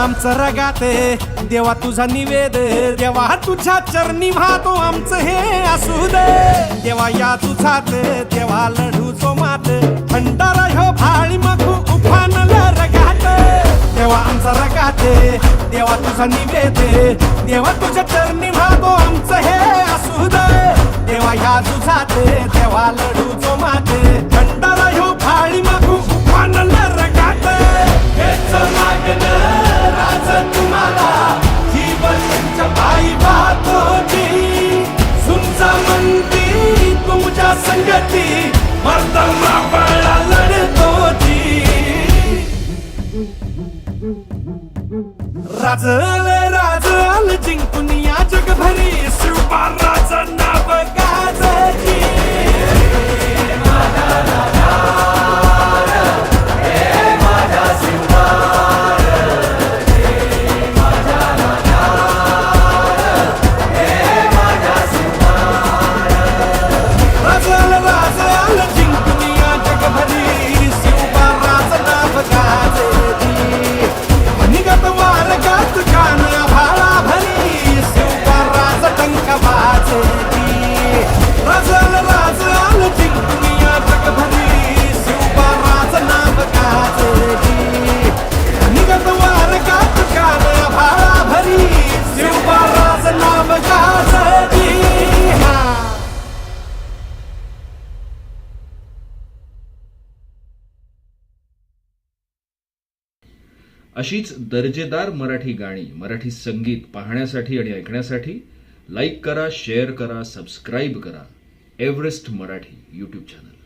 आमचं रगाते देवा तुझा निवेद, देवा तुझ्या चरणी वाहतो आमचं हे असू दे। देवा या तुझात देवा लढू जो मात, भंडारा ह्यो भाळी मखू उफानल रगात। देवा आमचा रगाते देवा तुझा निवेद, देवा तुझ्या चरणी वाहतो आमचं हे असू दे। देवा या तुझात देवा लढू जो मात, भंडारा ह्यो भाळी मखू उफानल रगात। हेच मागणं राज तुम्हाला जीवनच्या पायी वाहतोची, सुंचा म्हणती तुमच्या संगती मर्दमा बळा लढतोची। राजल जिंकून या जगभरी शिवबाराचं नाव गाजची। अशीच दर्जेदार मराठी गाणी, मराठी संगीत पाहण्यासाठी आणि ऐकण्यासाठी लाईक करा, शेअर करा, सबस्क्राईब करा एव्हरेस्ट मराठी यूट्यूब चॅनल।